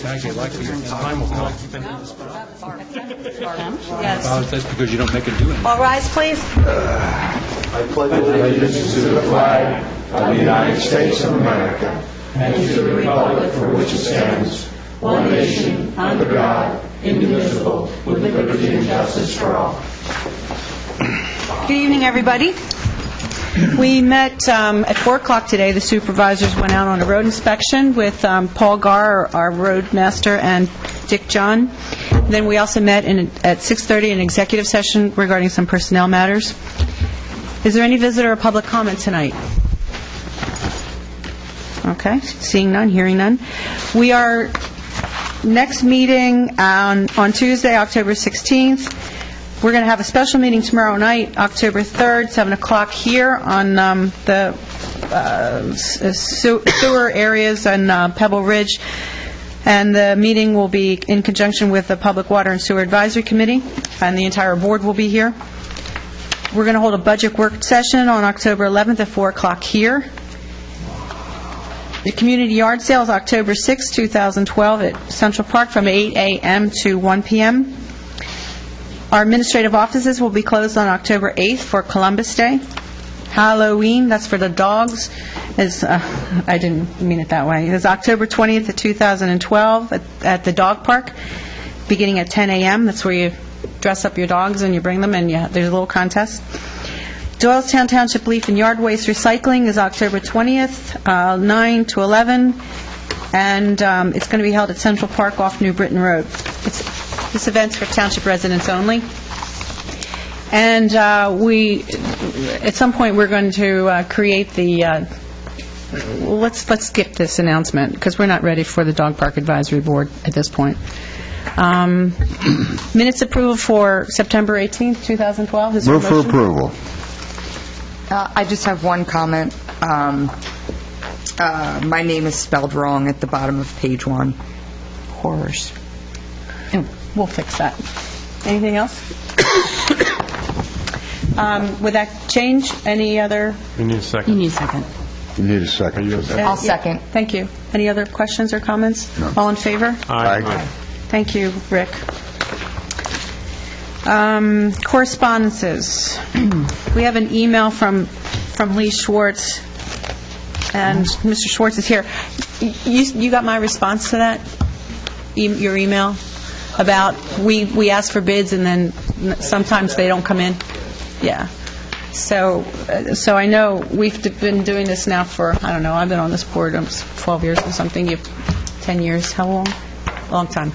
Maggie, I'd like to get time will come. Yes. That's because you don't make it do anything. All rise, please. I pledge allegiance to the flag of the United States of America and to the republic for which it stands, one nation, under God, indivisible, with liberty and justice for all. Good evening, everybody. We met at 4 o'clock today. The supervisors went out on a road inspection with Paul Garr, our roadmaster, and Dick John. Then we also met at 6:30 in an executive session regarding some personnel matters. Is there any visitor or public comment tonight? Okay, seeing none, hearing none. We are next meeting on Tuesday, October 16th. We're going to have a special meeting tomorrow night, October 3rd, 7 o'clock here on the sewer areas on Pebble Ridge. And the meeting will be in conjunction with the Public Water and Sewer Advisory Committee, and the entire board will be here. We're going to hold a budget work session on October 11th at 4 o'clock here. The community yard sale is October 6, 2012 at Central Park from 8 a.m. to 1 p.m. Our administrative offices will be closed on October 8th for Columbus Day. Halloween, that's for the dogs, is, I didn't mean it that way, is October 20th of 2012 at the dog park, beginning at 10 a.m. That's where you dress up your dogs and you bring them, and there's a little contest. Doylestown Township Leaf and Yard Waste Recycling is October 20th, 9 to 11, and it's going to be held at Central Park off New Britain Road. This event's for township residents only. And at some point, we're going to create the, let's skip this announcement, because we're not ready for the Dog Park Advisory Board at this point. Minutes approval for September 18th, 2012. Is there a Move for motion? approval. I just have one comment. My name is spelled wrong at the bottom of page 1. Horrors. We'll fix that. Anything else? Would that change? Any other? You need a second. You need a second. You need a second. I'll second. Thank you. Any other questions or comments? No. All in favor? Aye. Thank you, Rick. Correspondences. We have an email from Lee Schwartz, and Mr. Schwartz is here. You got my response to that? Your email? About we ask for bids and then sometimes they don't come in? Yeah. So I know we've been doing this now for, I don't know, I've been on this board 12 years or something. 10 years, how long? Long time.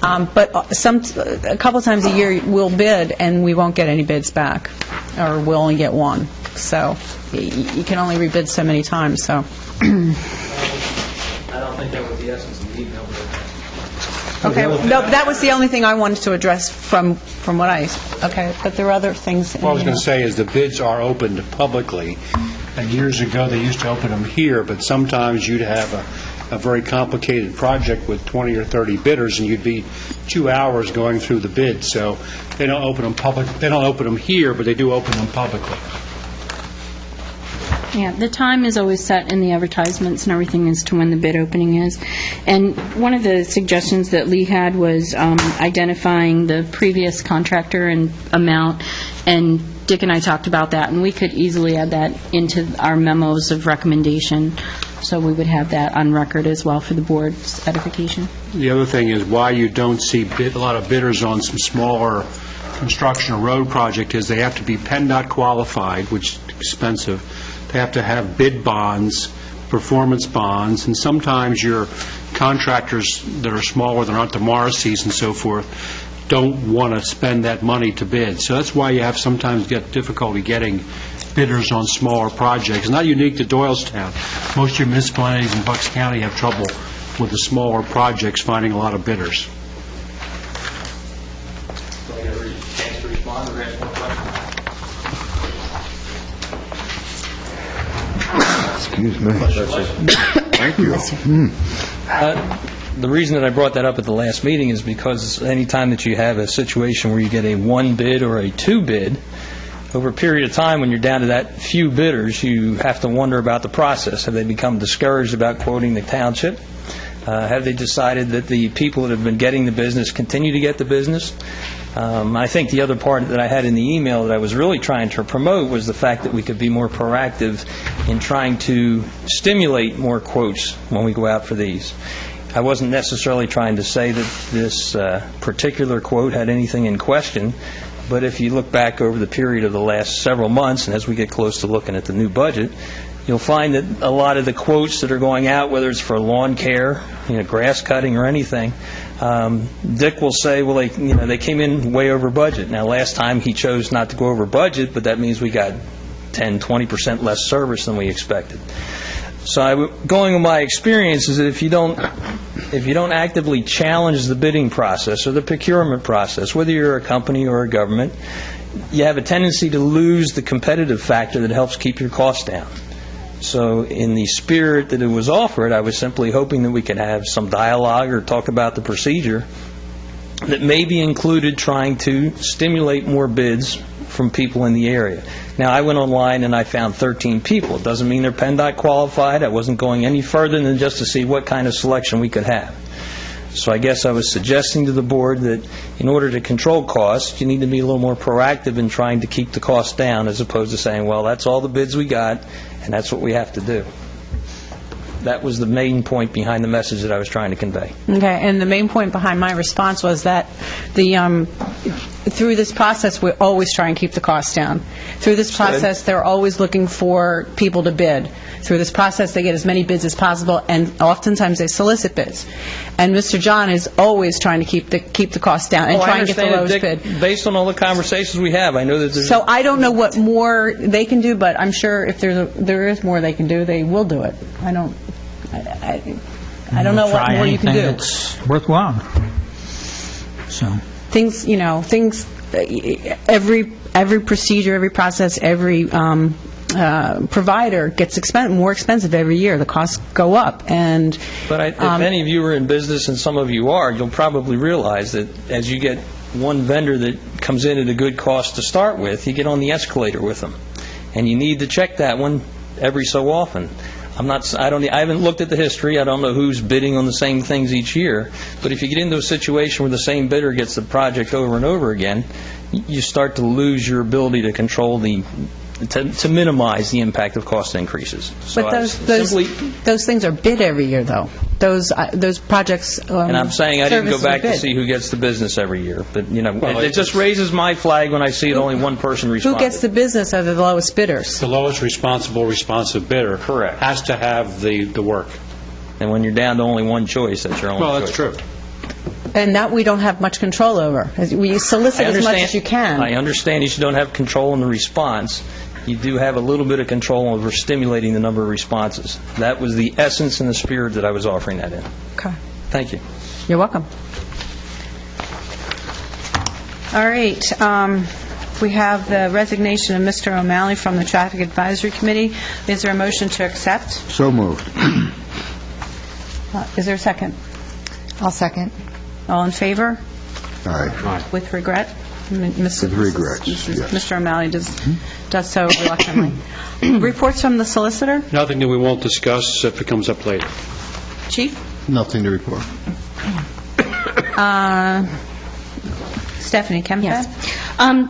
But a couple times a year we'll bid and we won't get any bids back, or we'll only get one. So you can only rebid so many times. So. I don't think that was the essence of the email. Okay. No, that was the only thing I wanted to address from what I. Okay, but there are other things. What I was going to say is the bids are opened publicly, and years ago they used to open them here, but sometimes you'd have a very complicated project with 20 or 30 bidders, and you'd be 2 hours going through the bids. So they don't open them public. They don't open them here, but they do open them publicly. Yeah, the time is always set in the advertisements and everything as to when the bid opening is. And one of the suggestions that Lee had was identifying the previous contractor and amount, and Dick and I talked about that, and we could easily add that into our memos of recommendation, so we would have that on record as well for the board's edification. The other thing is why you don't see a lot of bidders on some smaller construction or road project is they have to be PennDOT qualified, which is expensive. They have to have bid bonds, performance bonds, and sometimes your contractors that are smaller than aren't the Morrisseys and so forth don't want to spend that money to bid. So that's why you have sometimes get difficulty getting bidders on smaller projects. It's not unique to Doylestown. Most of your municipalities in Bucks County have trouble with the smaller projects finding a lot of bidders. So I have a chance to respond or ask more questions. Excuse me. Thank you. The reason that I brought that up at the last meeting is because any time that you have a situation where you get a one bid or a two bid, over a period of time when you're down to that few bidders, you have to wonder about the process. Have they become discouraged about quoting the township? Have they decided that the people that have been getting the business continue to get the business? I think the other part that I had in the email that I was really trying to promote was the fact that we could be more proactive in trying to stimulate more quotes when we go out for these. I wasn't necessarily trying to say that this particular quote had anything in question, but if you look back over the period of the last several months, and as we get close to looking at the new budget, you'll find that a lot of the quotes that are going out, whether it's for lawn care, grass cutting or anything, Dick will say, well, they came in way over budget. Now, last time he chose not to go over budget, but that means we got 10, 20% less service than we expected. So going on my experience is that if you don't actively challenge the bidding process or the procurement process, whether you're a company or a government, you have a tendency to lose the competitive factor that helps keep your costs down. So in the spirit that it was offered, I was simply hoping that we could have some dialogue or talk about the procedure that maybe included trying to stimulate more bids from people in the area. Now, I went online and I found 13 people. It doesn't mean they're PennDOT qualified. I wasn't going any further than just to see what kind of selection we could have. So I guess I was suggesting to the board that in order to control costs, you need to be a little more proactive in trying to keep the costs down as opposed to saying, well, that's all the bids we got, and that's what we have to do. That was the main point behind the message that I was trying to convey. Okay, and the main point behind my response was that through this process, we always try and keep the costs down. Through this process, they're always looking for people to bid. Through this process, they get as many bids as possible, and oftentimes they solicit bids. And Mr. John is always trying to keep the costs down and try and get the lowest bid. Based on all the conversations we have, I know that there's... So I don't know what more they can do, but I'm sure if there is more they can do, they will do it. I don't know what more you can do. It's worthwhile. So Things, every procedure, every process, every provider gets more expensive every year. The costs go up, and But if any of you are in business, and some of you are, you'll probably realize that as you get one vendor that comes in at a good cost to start with, you get on the escalator with them, and you need to check that one every so often. I haven't looked at the history. I don't know who's bidding on the same things each year. But if you get into a situation where the same bidder gets the project over and over again, you start to lose your ability to control to minimize the impact of cost increases. So but those things are bid every year, though. Those projects. And I'm saying I didn't go back to see who gets the business every year, but it just raises my flag when I see it only one person responded. Who gets the business are the lowest bidders? The lowest responsive bidder. Correct. Has to have the work. And when you're down to only one choice, that's your only choice. Well, that's true. And that we don't have much control over. We solicit as much as you can. I understand you don't have control in the response. You do have a little bit of control over stimulating the number of responses. That was the essence and the spirit that I was offering that in. Okay. Thank you. You're welcome. All right. We have the resignation of Mr. O'Malley from the Traffic Advisory Committee. Is there a motion to accept? So moved. Is there a second? I'll second. All in favor? Aye. With regret? With regrets, yes. Mr. O'Malley does so reluctantly. Reports from the solicitor? Nothing that we won't discuss if it comes up later. Chief? Nothing to report. Stephanie, ChemFab? Yes.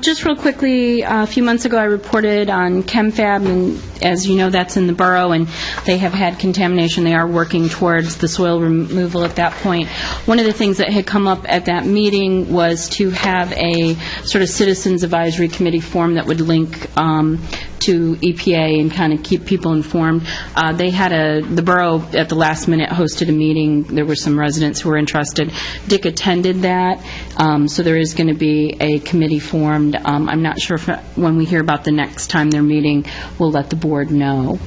Just real quickly, a few months ago I reported on ChemFab, and as you know, that's in the borough, and they have had contamination. They are working towards the soil removal at that point. One of the things that had come up at that meeting was to have a sort of citizens advisory committee form that would link to EPA and kind of keep people informed. They had the borough at the last minute hosted a meeting. There were some residents who were interested. Dick attended that, so there is going to be a committee formed. I'm not sure if when we hear about the next time they're meeting, we'll let the board know.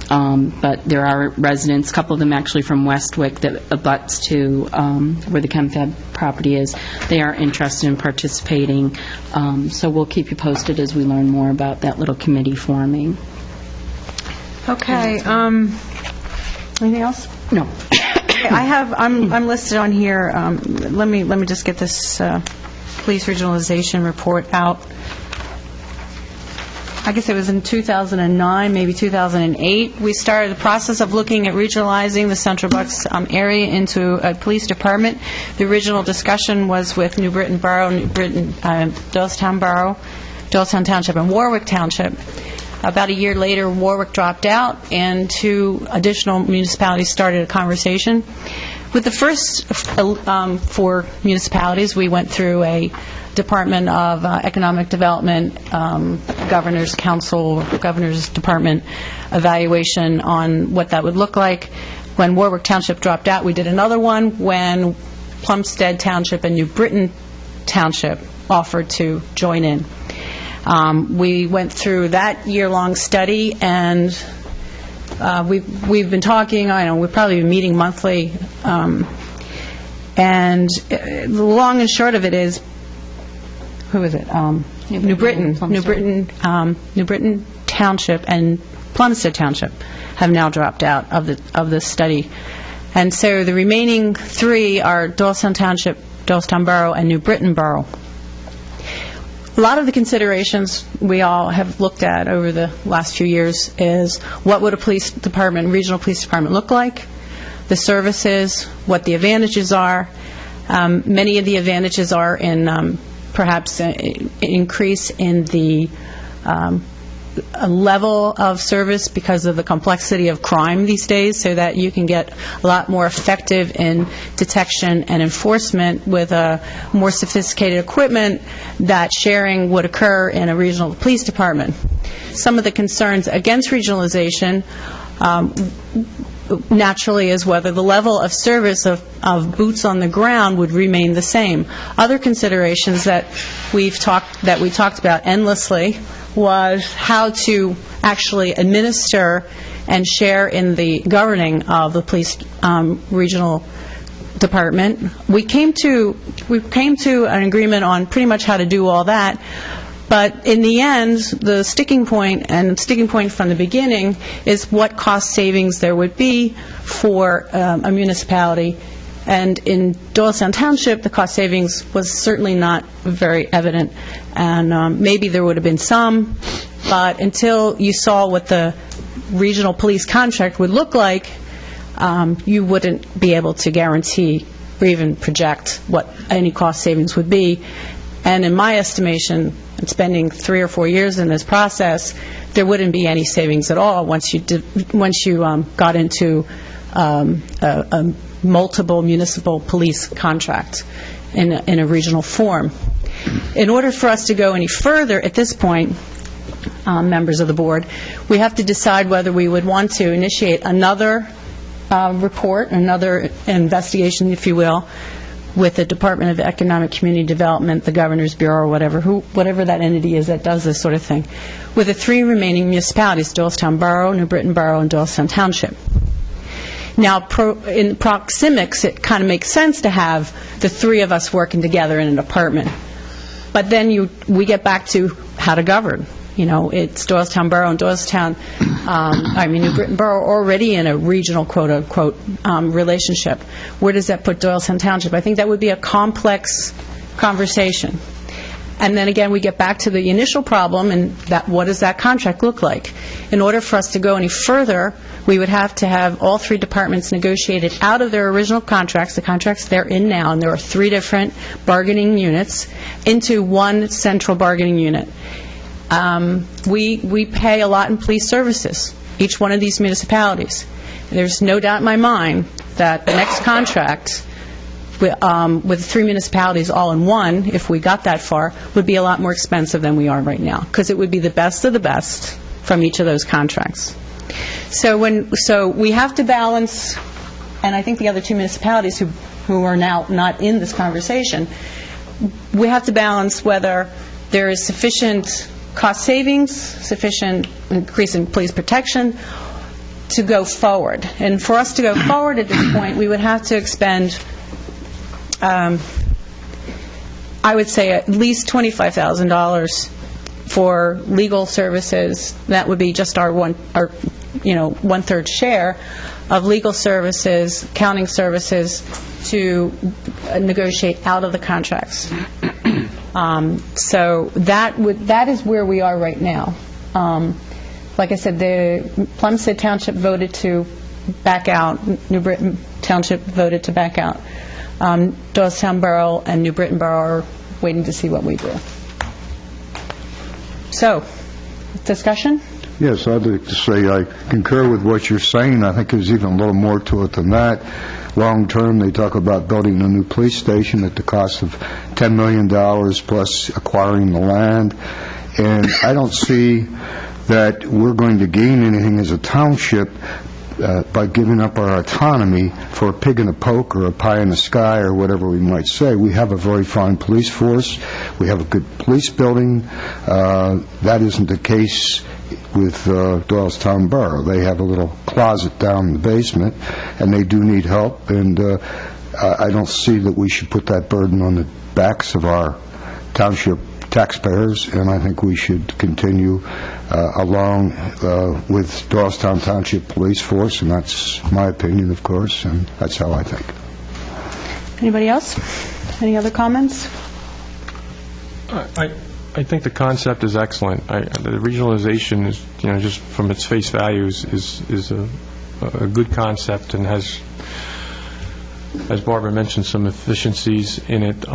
But there are residents, a couple of them actually from Westwick, that abuts to where the ChemFab property is. They are interested in participating. So we'll keep you posted as we learn more about that little committee forming. Okay. Anything else? No. I'm listed on here. Let me just get this police regionalization report out. I guess it was in 2009, maybe 2008, we started the process of looking at regionalizing the Central Bucks area into a police department. The original discussion was with New Britain Borough, Doylestown Borough, Doylestown Township, and Warwick Township. About a year later, Warwick dropped out, and 2 additional municipalities started a conversation. With the first 4 municipalities, we went through a Department of Economic Development, Governor's Council, Governor's Department evaluation on what that would look like. When Warwick Township dropped out, we did another one when Plumstead Township and New Britain Township offered to join in. We went through that year-long study, and we've been talking. We've probably been meeting monthly, and the long and short of it is, who is it? New Britain Township and Plumstead Township have now dropped out of the study, and so the remaining 3 are Doylestown Township, Doylestown Borough, and New Britain Borough. A lot of the considerations we all have looked at over the last few years is what would a police department, regional police department, look like, the services, what the advantages are. Many of the advantages are in perhaps an increase in the level of service because of the complexity of crime these days, so that you can get a lot more effective in detection and enforcement with a more sophisticated equipment that sharing would occur in a regional police department. Some of the concerns against regionalization naturally is whether the level of service of boots on the ground would remain the same. Other considerations that we talked about endlessly was how to actually administer and share in the governing of the police regional department. We came to an agreement on pretty much how to do all that. But in the end, the sticking point from the beginning is what cost savings there would be for a municipality. And in Doylestown Township, the cost savings was certainly not very evident. And maybe there would have been some, but until you saw what the regional police contract would look like, you wouldn't be able to guarantee or even project what any cost savings would be. And in my estimation, and spending 3 or 4 years in this process, there wouldn't be any savings at all once you got into a multiple municipal police contract in a regional form. In order for us to go any further at this point, members of the board, we have to decide whether we would want to initiate another report, another investigation, if you will, with the Department of Economic Community Development, the Governor's Bureau, whatever that entity is that does this sort of thing, with the 3 remaining municipalities, Doylestown Borough, New Britain Borough, and Doylestown Township. Now, in proxemics, it kind of makes sense to have the 3 of us working together in a department. But then we get back to how to govern. It's Doylestown Borough and New Britain Borough already in a regional quote-unquote relationship. Where does that put Doylestown Township? I think that would be a complex conversation. And then again, we get back to the initial problem, and what does that contract look like? In order for us to go any further, we would have to have all 3 departments negotiated out of their original contracts, the contracts they're in now, and there are 3 different bargaining units, into one central bargaining unit. We pay a lot in police services, each one of these municipalities. There's no doubt in my mind that the next contract with 3 municipalities all in one, if we got that far, would be a lot more expensive than we are right now, because it would be the best of the best from each of those contracts. So we have to balance, and I think the other 2 municipalities who are now not in this conversation, we have to balance whether there is sufficient cost savings, sufficient increase in police protection to go forward. And for us to go forward at this point, we would have to expend, I would say, at least $25,000 for legal services. That would be just our one-third share of legal services, accounting services, to negotiate out of the contracts. So that is where we are right now. Like I said, the Plumstead Township voted to back out. New Britain Township voted to back out. Doylestown Borough and New Britain Borough are waiting to see what we do. So, discussion? Yes, I'd like to say I concur with what you're saying. I think there's even a little more to it than that. Long term, they talk about building a new police station at the cost of $10 million plus acquiring the land. And I don't see that we're going to gain anything as a township by giving up our autonomy for a pig in a poke or a pie in the sky or whatever we might say. We have a very fine police force. We have a good police building. That isn't the case with Doylestown Borough. They have a little closet down in the basement, and they do need help, and I don't see that we should put that burden on the backs of our township taxpayers, and I think we should continue along with Doylestown Township Police Force, and that's my opinion, of course, and that's how I think. Anybody else? Any other comments? I think the concept is excellent. The regionalization is, just from its face values, is a good concept and has, as Barbara mentioned, some efficiencies in it.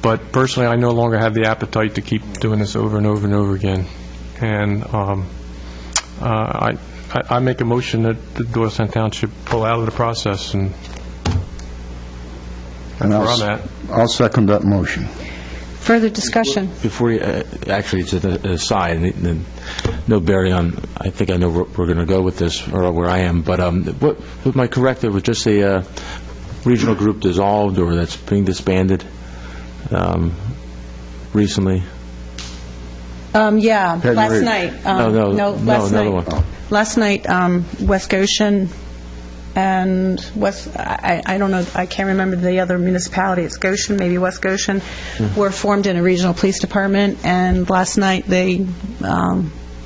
But personally, I no longer have the appetite to keep doing this over and over and over again. And I make a motion that the Doylestown Township pull out of the process, and that's where I'm at. I'll second that motion. Further discussion? Before you, actually, to the side, and no bearing on, I think I know where we're going to go with this, or where I am, but am I correct, there was just a regional group dissolved, or that's being disbanded recently? Yeah, last night. Last another night. one. Last night, West Goshen and I don't know, I can't remember the other municipality. It's Goshen, maybe West Goshen, were formed in a regional police department, and last night they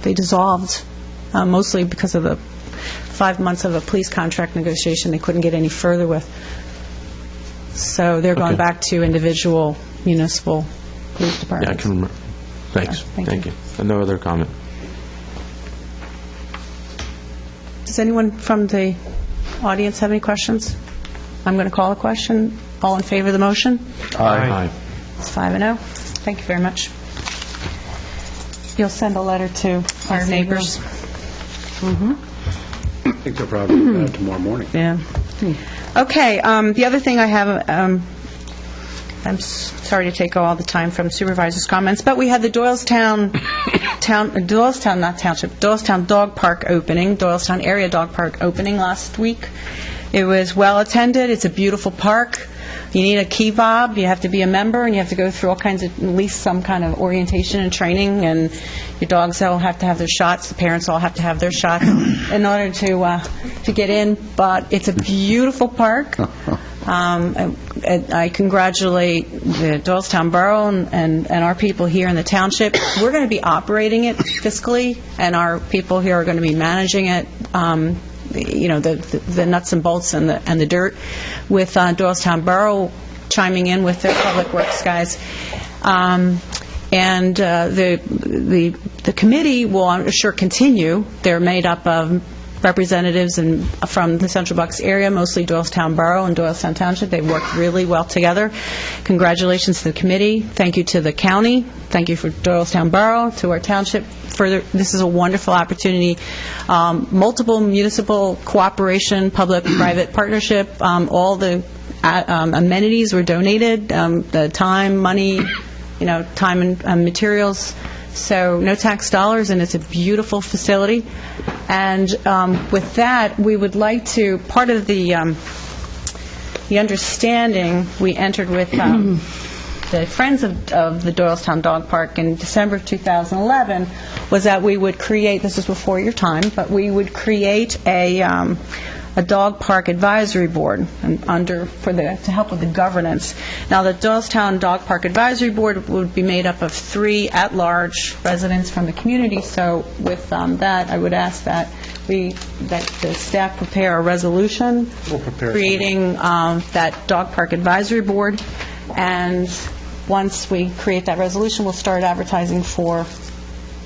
dissolved, mostly because of the 5 months of a police contract negotiation they couldn't get any further with. So they're going back to individual municipal police departments. Yeah, I can remember. Thanks. Thank you. And no other comment. Does anyone from the audience have any questions? I'm going to call a question. All in favor of the motion? Aye. It's 5-0. Thank you very much. You'll send a letter to our neighbors. I think they'll probably do that tomorrow morning. Yeah. Okay. The other thing I have, I'm sorry to take all the time from supervisors' comments, but we had the Doylestown Dog Park opening, Doylestown Area Dog Park opening last week. It was well attended. It's a beautiful park. You need a key fob. You have to be a member, and you have to go through all kinds of, at least some kind of orientation and training, and your dogs all have to have their shots. The parents all have to have their shots in order to get in. But it's a beautiful park. I congratulate the Doylestown Borough and our people here in the township. We're going to be operating it fiscally, and our people here are going to be managing it. The nuts and bolts and the dirt, with Doylestown Borough chiming in with their public works guys. And the committee will, I'm sure, continue. They're made up of representatives from the Central Bucks area, mostly Doylestown Borough and Doylestown Township. They've worked really well together. Congratulations to the committee. Thank you to the county. Thank you for Doylestown Borough, to our township. This is a wonderful opportunity. Multiple municipal cooperation, public-private partnership. All the amenities were donated. The time, money, time and materials. So no tax dollars, and it's a beautiful facility. And with that, we would like to, part of the understanding we entered with the Friends of the Doylestown Dog Park in December of 2011 was that we would create, this is before your time, but we would create a dog park advisory board to help with the governance. Now, the Doylestown Dog Park Advisory Board would be made up of 3 at-large residents from the community. So with that, I would ask that the staff prepare a resolution creating that dog park advisory board. And once we create that resolution, we'll start advertising for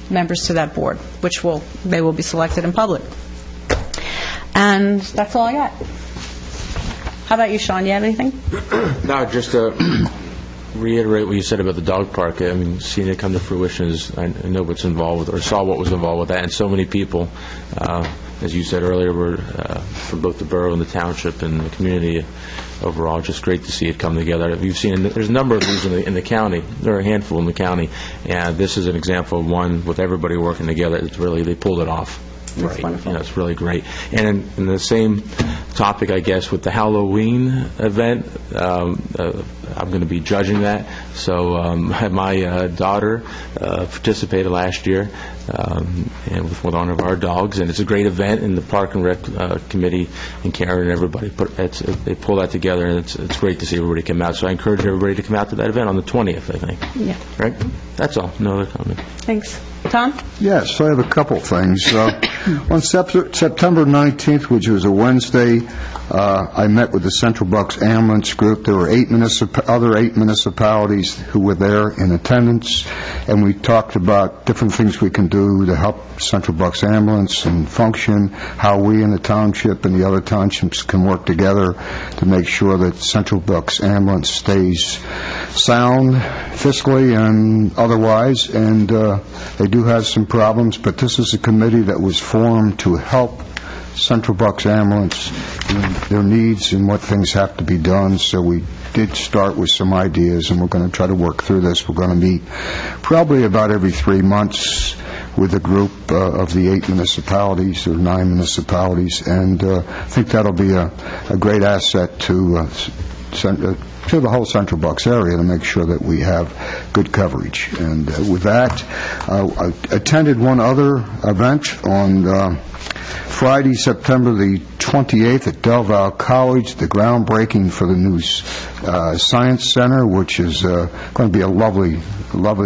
members to that board, which they will be selected in public. And that's all I got. How about you, Sean? You have anything? No, just to reiterate what you said about the dog park. I mean, seeing it come to fruition is, I know what's involved with, or saw what was involved with that, and so many people, as you said earlier, were from both the borough and the township and the community overall. Just great to see it come together. You've seen, there's a number of these in the county. There are a handful in the county, and this is an example of one with everybody working together. It's really, they pulled it off. That's wonderful. It's really great. And in the same topic, I guess, with the Halloween event, I'm going to be judging that. So my daughter participated last year and with one of our dogs, and it's a great event. And the Park and Rec Committee and Karen and everybody they pull that together, and it's great to see everybody come out. So I encourage everybody to come out to that event on the 20th, I think. Yeah. Right? That's all. No other comment. Thanks. Tom? Yes, I have a couple things. On September 19th, which was a Wednesday, I met with the Central Bucks Ambulance Group. There were other 8 municipalities who were there in attendance, and we talked about different things we can do to help Central Bucks Ambulance and function, how we in the township and the other townships can work together to make sure that Central Bucks Ambulance stays sound fiscally and otherwise. And they do have some problems, but this is a committee that was formed to help Central Bucks Ambulance in their needs and what things have to be done. So we did start with some ideas, and we're going to try to work through this. We're going to meet probably about every 3 months with a group of the 8 municipalities or 9 municipalities, and I think that'll be a great asset to the whole Central Bucks area to make sure that we have good coverage. And with that, I attended one other event on Friday, September the 28th at Del Valle College, the groundbreaking for the new Science Center, which is going to be a lovely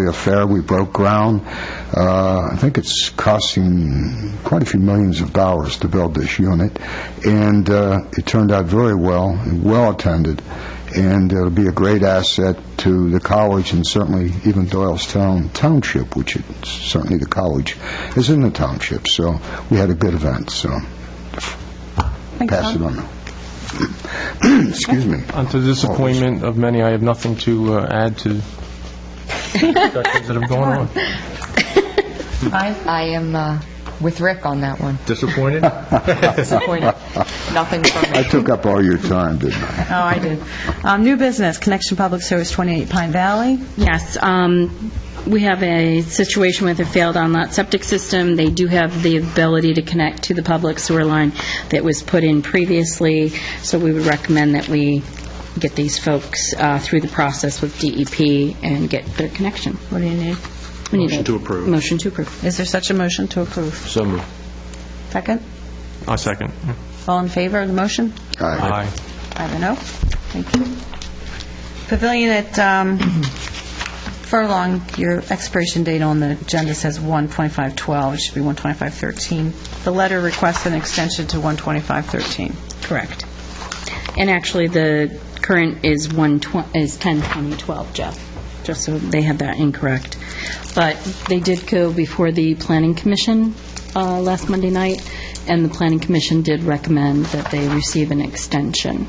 affair. We broke ground. I think it's costing quite a few millions of dollars to build this unit, and it turned out very well and well attended. And it'll be a great asset to the college and certainly even Doylestown Township, which certainly the college is in the township. So we had a good event. So pass it on. Excuse me. To the disappointment of many, I have nothing to add to discussions that have gone on. I am with Rick on that one. Disappointed? Disappointed. Nothing from me. I took up all your time, didn't I? Oh, I did. New business, Connection Public Service 28 Pine Valley. Yes, we have a situation with a failed on-lot septic system. They do have the ability to connect to the public sewer line that was put in previously, so we would recommend that we get these folks through the process with DEP and get their connection. What do you need? We need Motion to approve. Motion to approve. Is there such a motion to approve? So moved. Second? I'll second. All in favor of the motion? Aye. 5-0. Thank you. Pavilion at Furlong, your expiration date on the agenda says 1/25/12. It should be 1/25/13. The letter requests an extension to 1/25/13. Correct. And actually, the current is 10/20/12, Jeff, just so they had that incorrect. But they did go before the Planning Commission last Monday night, and the Planning Commission did recommend that they receive an extension.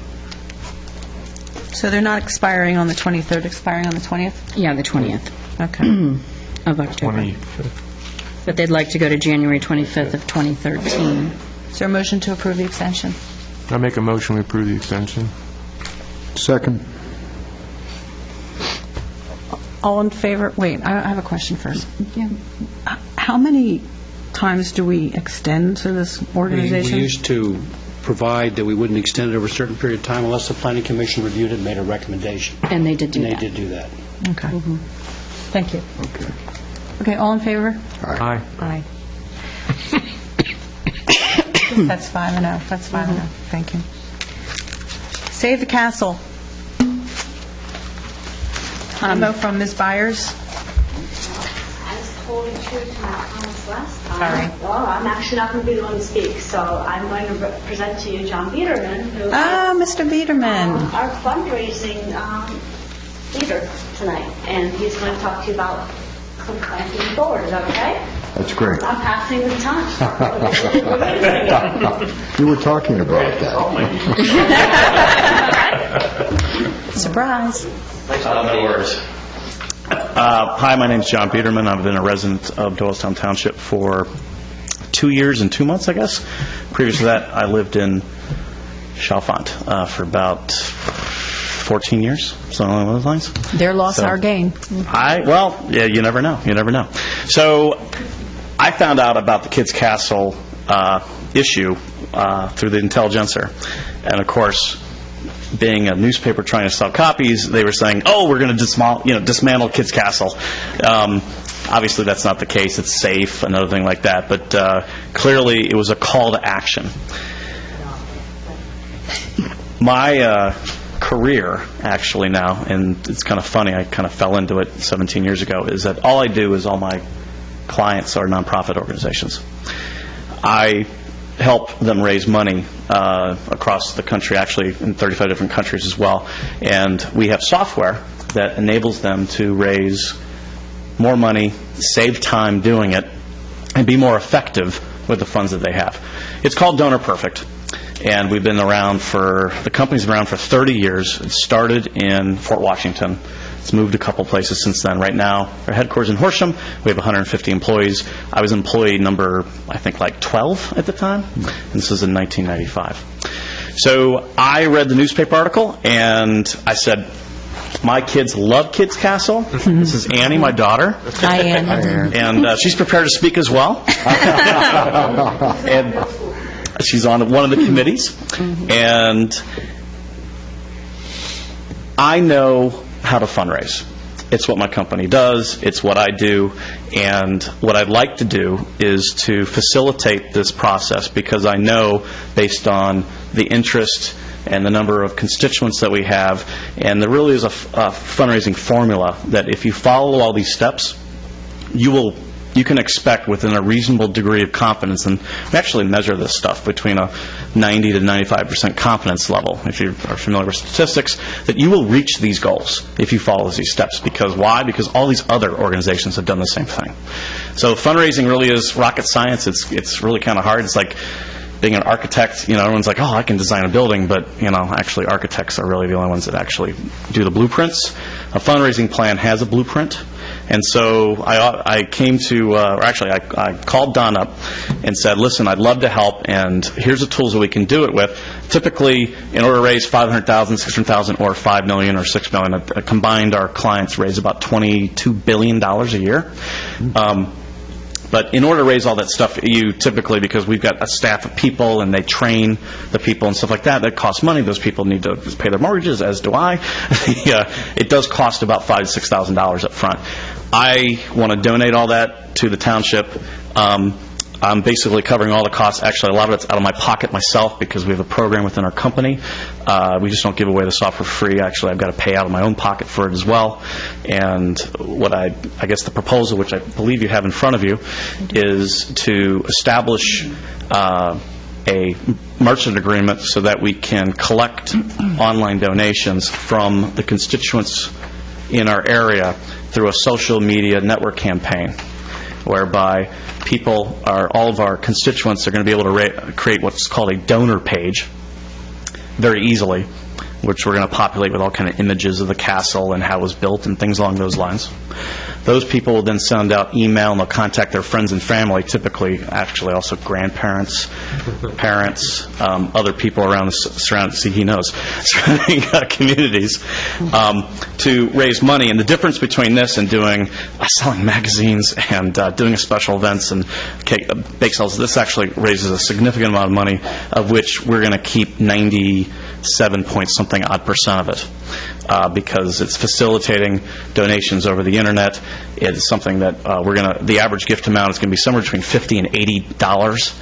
So they're not expiring on the 23rd, expiring on the 20th? Yeah, the 20th Okay. of October. 25th. But they'd like to go to January 25th of 2013. Is there a motion to approve the extension? I make a motion we approve the extension. Second. All in favor? Wait, I have a question first. Yeah. How many times do we extend to this organization? We used to provide that we wouldn't extend it over a certain period of time unless the Planning Commission reviewed it and made a recommendation. And they did do And that. they did do that. Okay. Thank you. Okay, all in favor? Aye. Aye. That's 5-0. That's 5-0. Thank you. Save the Castle. Memo from Ms. Byers. I was holding true to my promise last time. Sorry. Well, I'm actually not going to be the one to speak, so I'm going to present to you John Biederman, who Mr. Biederman. our fundraising leader tonight, and he's going to talk to you about some planting forward. Is that okay? That's great. I'm passing the time. You were talking about that. Surprise. Hi, my name's John Peterman. I've been a resident of Doylestown Township for 2 years and 2 months, I guess. Previous to that, I lived in Chalfont for about 14 years, something along those lines. Their loss, our gain. Yeah, you never know. You never know. So I found out about the Kids Castle issue through the Intelligencer. And, of course, being a newspaper trying to sell copies, they were saying, oh, we're going to dismantle Kids Castle. Obviously, that's not the case. It's safe, another thing like that. But clearly, it was a call to action. My career, actually, now, and it's kind of funny, I kind of fell into it 17 years ago, is that all I do is all my clients are nonprofit organizations. I help them raise money across the country, actually in 35 different countries as well. And we have software that enables them to raise more money, save time doing it, and be more effective with the funds that they have. It's called Donor Perfect. And the company's been around for 30 years. It started in Fort Washington. It's moved a couple places since then. Right now, our headquarters in Horsham. We have 150 employees. I was employee number, I think, 12 at the time. And this was in 1995. So I read the newspaper article, and I said, my kids love Kids Castle. This is Annie, my daughter. Hi, Annie. And she's prepared to speak as well. And she's on one of the committees. And I know how to fundraise. It's what my company does. It's what I do. And what I'd like to do is to facilitate this process, because I know, based on the interest and the number of constituents that we have, and there really is a fundraising formula that if you follow all these steps, you can expect within a reasonable degree of confidence, and we actually measure this stuff between a 90 to 95% confidence level, if you are familiar with statistics, that you will reach these goals if you follow these steps. Because why? Because all these other organizations have done the same thing. So fundraising really is rocket science. It's really kind of hard. It's like being an architect. Everyone's like, oh, I can design a building, but actually architects are really the only ones that actually do the blueprints. A fundraising plan has a blueprint. And so I came to, I called Don up and said, listen, I'd love to help, and here's the tools that we can do it with. Typically, in order to raise $500,000, $600,000, or $5 million, or $6 million, combined, our clients raise about $22 billion a year. But in order to raise all that stuff, you typically, because we've got a staff of people and they train the people and stuff like that, that costs money. Those people need to pay their mortgages, as do I. It does cost about $5,000 to $6,000 up front. I want to donate all that to the township. I'm basically covering all the costs. Actually, a lot of it's out of my pocket myself, because we have a program within our company. We just don't give away the software for free. Actually, I've got to pay out of my own pocket for it as well. And what I guess the proposal, which I believe you have in front of you, is to establish a merchant agreement so that we can collect online donations from the constituents in our area through a social media network campaign, whereby all of our constituents are going to be able to create what's called a donor page very easily, which we're going to populate with all kind of images of the castle and how it was built and things along those lines. Those people will then send out email, and they'll contact their friends and family, typically actually also grandparents, parents, other people around the surrounding communities, to raise money. And the difference between this and selling magazines and doing special events and bake sales, this actually raises a significant amount of money, of which we're going to keep 97-point-something-odd% of it. Because it's facilitating donations over the internet. It's something that the average gift amount is going to be somewhere between $50 and $80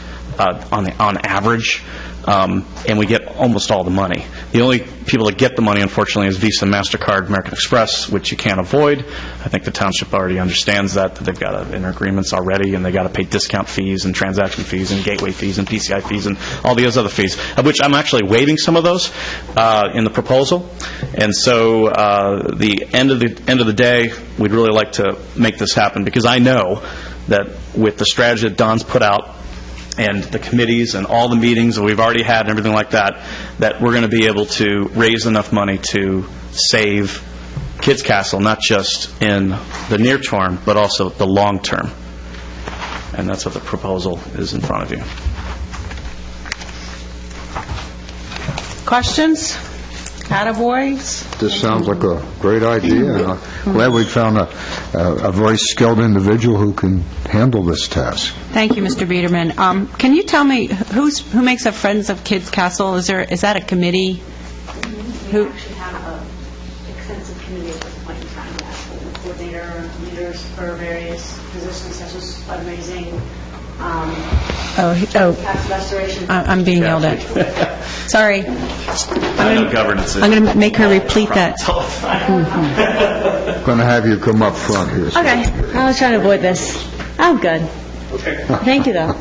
on average. And we get almost all the money. The only people that get the money, unfortunately, is Visa, MasterCard, American Express, which you can't avoid. I think the township already understands that they've got in agreements already, and they've got to pay discount fees and transaction fees and gateway fees and PCI fees and all those other fees, of which I'm actually waiving some of those in the proposal. And so the end of the day, we'd really like to make this happen, because I know that with the strategy that Don's put out and the committees and all the meetings that we've already had and everything like that, that we're going to be able to raise enough money to save Kids Castle, not just in the near term, but also the long term. And that's what the proposal is in front of you. Questions? Attaboys? This sounds like a great idea, and I'm glad we found a very skilled individual who can handle this task. Thank you, Mr. Biederman. Can you tell me who makes up Friends of Kids Castle? Is that a committee? We actually have an extensive committee at this point in time, coordinator, leaders for various positions such as fundraising, tax restoration. I'm being yelled at. Sorry. I know governance is. I'm going to make her repeat that. Going to have you come up front here. Okay, I was trying to avoid this. I'm good. Thank you, though.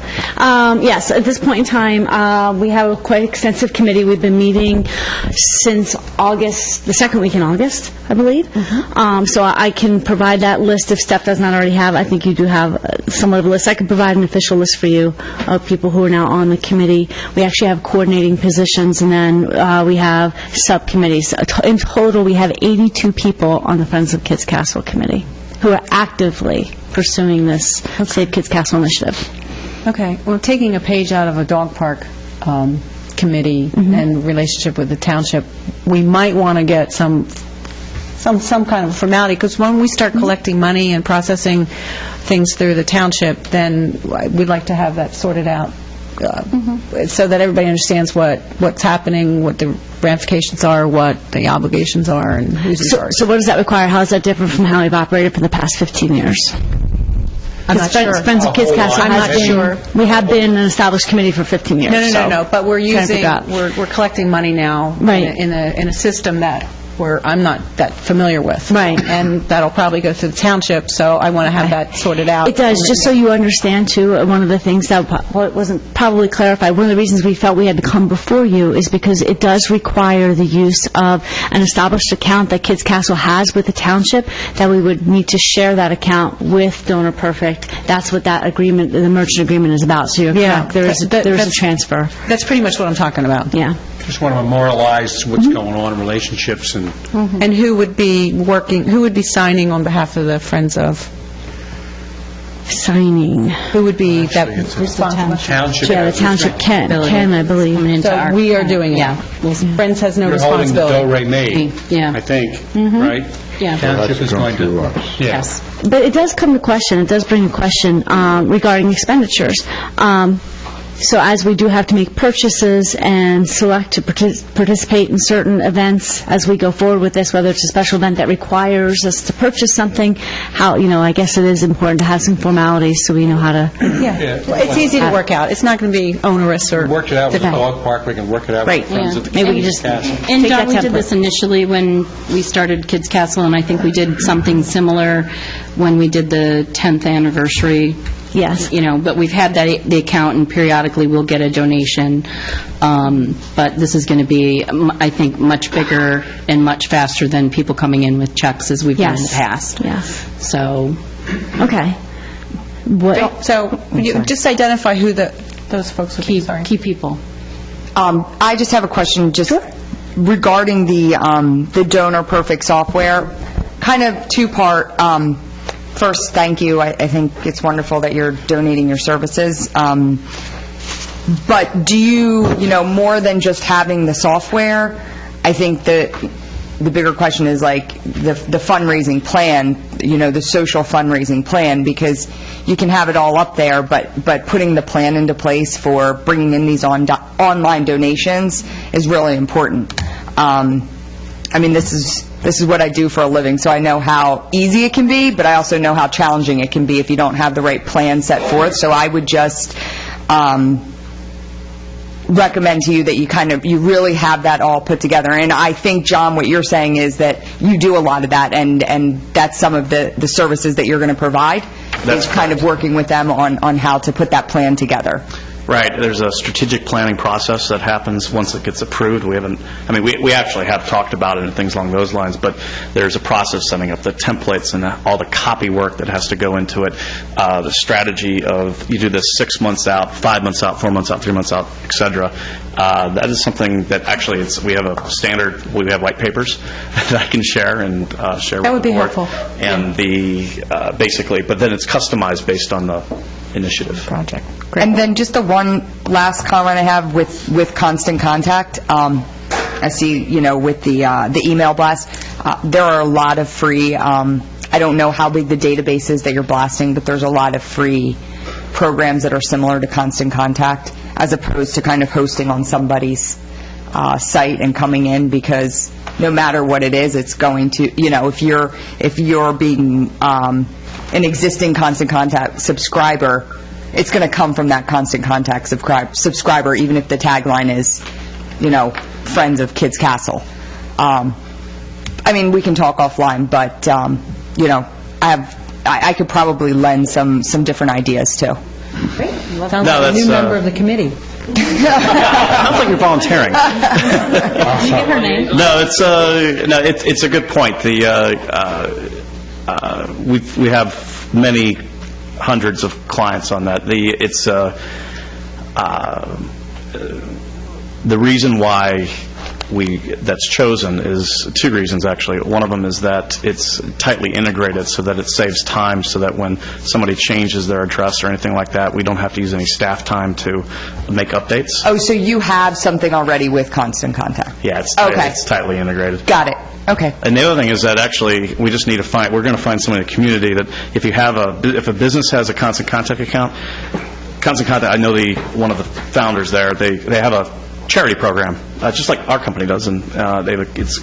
Yes, at this point in time, we have a quite extensive committee. We've been meeting since August, the second week in August, I believe. So I can provide that list if Steph does not already have. I think you do have somewhat of a list. I can provide an official list for you of people who are now on the committee. We actually have coordinating positions, and then we have subcommittees. In total, we have 82 people on the Friends of Kids Castle committee who are actively pursuing this Save Kids Castle initiative. Okay. Well, taking a page out of a dog park committee and relationship with the township, we might want to get some kind of formality, because when we start collecting money and processing things through the township, then we'd like to have that sorted out so that everybody understands what's happening, what the ramifications are, what the obligations are, and who's in charge. So what does that require? How does that differ from how we've operated for the past 15 years? I'm not sure. Friends of Kids Castle I'm not sure. We have been an established committee for 15 years. No. But we're collecting money now in a system that I'm not that familiar with. Right. And that'll probably go through the township, so I want to have that sorted out. It does. Just so you understand, too, one of the things that wasn't probably clarified, one of the reasons we felt we had to come before you is because it does require the use of an established account that Kids Castle has with the township, that we would need to share that account with Donor Perfect. That's what that agreement, the merchant agreement, is about. So you're correct. There is a transfer. That's pretty much what I'm talking about. Yeah. Just want to memorialize what's going on in relationships and who would be signing on behalf of the Friends of? Signing. Who would be that responsible? Township. Yeah, the township can, I believe. So we are doing it. Yeah. Friends has no responsibility. You're holding the do-re-mi, Yeah. I think, right? Yeah. Township is going to... Yes. But it does come to question, it does bring a question regarding expenditures. So as we do have to make purchases and select to participate in certain events as we go forward with this, whether it's a special event that requires us to purchase something, I guess it is important to have some formalities so we know how to... Yeah. Well, it's easy to work out. It's not going to be onerous or... Work it out with the dog park, we can work it out with Friends of the Maybe we Kids just Castle. And take John, we that did template. this initially when we started Kids Castle, and I think we did something similar when we did the 10th anniversary. Yes. But we've had the account, and periodically we'll get a donation. But this is going to be, I think, much bigger and much faster than people coming in with checks as we've done in the past. Yes. So. Okay. So you just identify who those folks would be. Sorry. Key people. I just have a question just regarding the Donor Perfect software. Kind of two-part. First, thank you. I think it's wonderful that you're donating your services. But do you more than just having the software, I think the bigger question is like the fundraising plan, the social fundraising plan, because you can have it all up there, but putting the plan into place for bringing in these online donations is really important. This is what I do for a living, so I know how easy it can be, but I also know how challenging it can be if you don't have the right plan set forth. So I would just recommend to you that you really have that all put together. And I think, John, what you're saying is that you do a lot of that, and that's some of the services that you're going to provide. That's kind of working with them on how to put that plan together. Right. There's a strategic planning process that happens once it gets approved. We actually have talked about it and things along those lines, but there's a process setting up the templates and all the copy work that has to go into it, the strategy of you do this 6 months out, 5 months out, 4 months out, 3 months out, et cetera. That is something that actually we have a standard, we have white papers that I can share and share with the board. That would be helpful. And basically, but then it's customized based on the initiative. Project. And then just the one last comment I have with Constant Contact. I see, with the email blast, there are a lot of free, I don't know how big the database is that you're blasting, but there's a lot of free programs that are similar to Constant Contact, as opposed to kind of hosting on somebody's site and coming in, because no matter what it is, it's going to, if you're being an existing Constant Contact subscriber, it's going to come from that Constant Contact subscriber, even if the tagline is, Friends of Kids Castle. We can talk offline, but, I could probably lend some different ideas, too. Sounds like a new member of the committee. Sounds like you're volunteering. Did you get her name? No, it's a good point. We have many hundreds of clients on that. The reason why that's chosen is two reasons, actually. One of them is that it's tightly integrated so that it saves time, so that when somebody changes their address or anything like that, we don't have to use any staff time to make updates. Oh, so you have something already with Constant Contact? Yeah, it's tightly integrated. Got it. Okay. And the other thing is that actually we just need to we're going to find someone in the community that if a business has a Constant Contact account, Constant Contact, I know one of the founders there, they have a charity program, just like our company does, and it's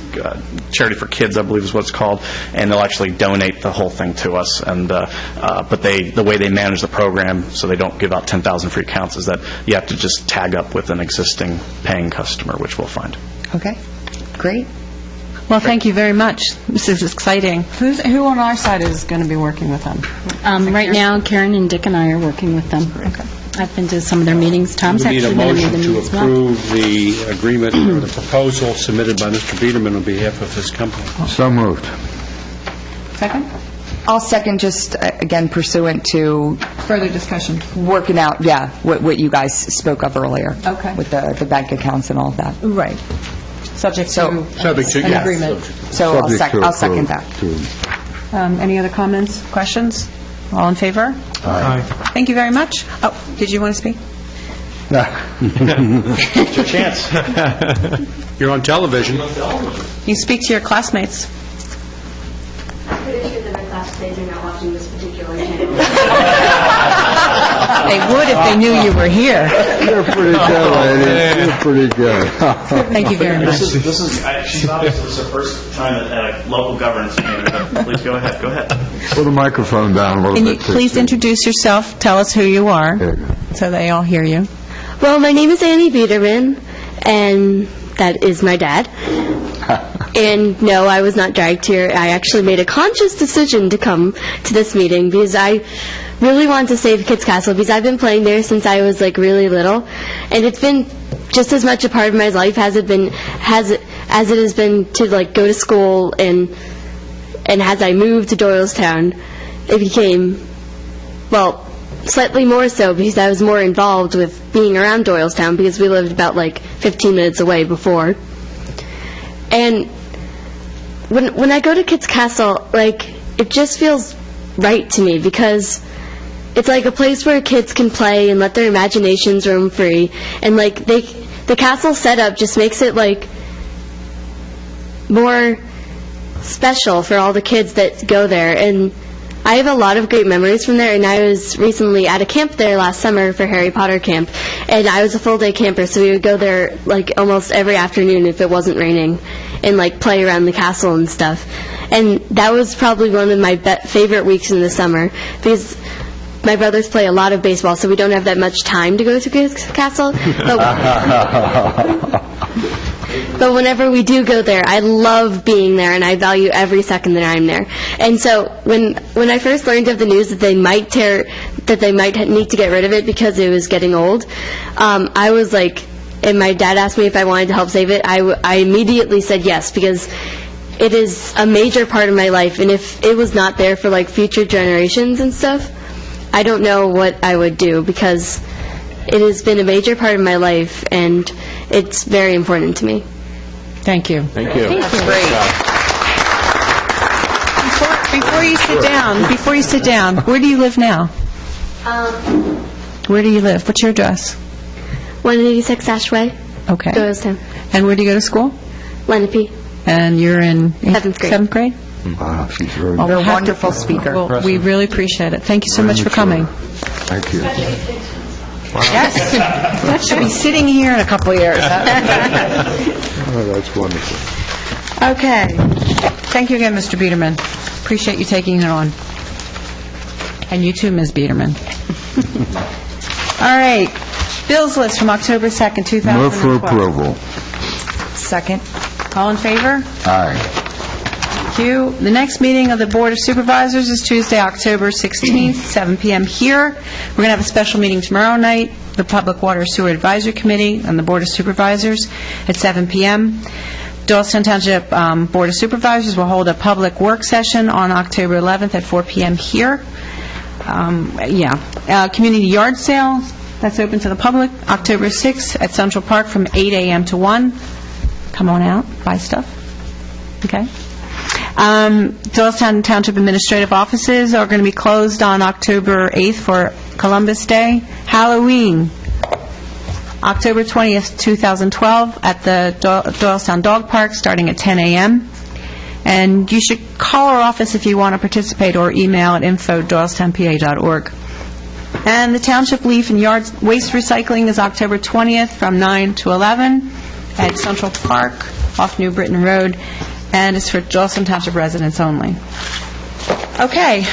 Charity for Kids, I believe is what it's called, and they'll actually donate the whole thing to us. And but the way they manage the program, so they don't give out 10,000 free accounts, is that you have to just tag up with an existing paying customer, which we'll find. Okay, great. Well, thank you very much. This is exciting. Who on our side is going to be working with them? Right now, Karen and Dick and I are working with them. Okay. I've been to some of their meetings. Tom's We need a actually been to motion the to meetings as well. approve the agreement or the proposal submitted by Mr. Biederman on behalf of his company. So moved. Second? I'll second, just, again, pursuant to Further discussion. working out, what you guys spoke of earlier. Okay. With the bank accounts and all of that. Right. Subject So- to an agreement. So I'll Subject to I'll second that. Any other comments, questions? All in favor? Aye. Thank you very much. Oh, did you want to speak? It's your chance. You're on television. You speak to your classmates. I'm pretty sure that my classmates are not watching this particular channel. They would if they knew you were here. You're pretty good, lady. You're pretty good. Thank you very much. She's obviously, this is her first time at a local governance meeting. Please go ahead. Put the microphone down a little Can you bit. please introduce yourself? Tell us who you are, There you go. so they all hear you. Well, my name is Annie Biederman, and that is my dad. And no, I was not dragged here. I actually made a conscious decision to come to this meeting because I really wanted to save Kids Castle, because I've been playing there since I was really little, and it's been just as much a part of my life as it has been to go to school, and as I moved to Doylestown, it became, slightly more so because I was more involved with being around Doylestown, because we lived about 15 minutes away before. And when I go to Kids Castle, it just feels right to me, because it's a place where kids can play and let their imaginations roam free, and the castle setup just makes it more special for all the kids that go there. And I have a lot of great memories from there, and I was recently at a camp there last summer for Harry Potter camp, and I was a full-day camper, so we would go there almost every afternoon if it wasn't raining, and play around the castle and stuff. And that was probably one of my favorite weeks in the summer, because my brothers play a lot of baseball, so we don't have that much time to go to Kids Castle. But whenever we do go there, I love being there, and I value every second that I'm there. And so when I first learned of the news that they might tear that they might need to get rid of it because it was getting old. I was like, and my dad asked me if I wanted to help save it. I immediately said yes, because it is a major part of my life, and if it was not there for like future generations and stuff, I don't know what I would do, because it has been a major part of my life, and it's very important to me. Thank you. Thank you. Before you sit down, where do you live now? Where do you live? What's your address? 186 Ashway, Okay. Doylestown, And where do you go to school? Lenape. And you're in 7th grade. 7th grade? Wow, she's very Well, good. we'll have to- wonderful speaker. well, we really appreciate it. Thank you so much for coming. Thank you. Yes. She'll be sitting here in a couple of years. Oh, that's wonderful. Okay. Thank you again, Mr. Biederman. Appreciate you taking it on. And you too, Ms. Biederman. All right. Bills list from October 2nd, 2012. Move for approval. Second. All in favor? Aye. Thank you. The next meeting of the Board of Supervisors is Tuesday, October 16th, 7 p.m. here. We're going to have a special meeting tomorrow night, the Public Water Sewer Advisory Committee and the Board of Supervisors at 7 p.m. Doylestown Township Board of Supervisors will hold a public work session on October 11th at 4 p.m. here. Community yard sale, that's open to the public, October 6th at Central Park from 8 a.m. to 1. Come on out, buy stuff. Okay. Doylestown Township Administrative Offices are going to be closed on October 8th for Columbus Day. Halloween, October 20th, 2012, at the Doylestown Dog Park, starting at 10 a.m. And you should call our office if you want to participate, or email at info@doylestownpa.org. And the Township Leaf and Yard Waste Recycling is October 20th from 9 to 11 at Central Park off New Britain Road, and it's for Doylestown Township residents only. Okay,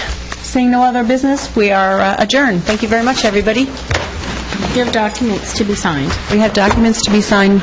seeing no other business, we are adjourned. Thank you very much, everybody. You have documents to be signed. We have documents to be signed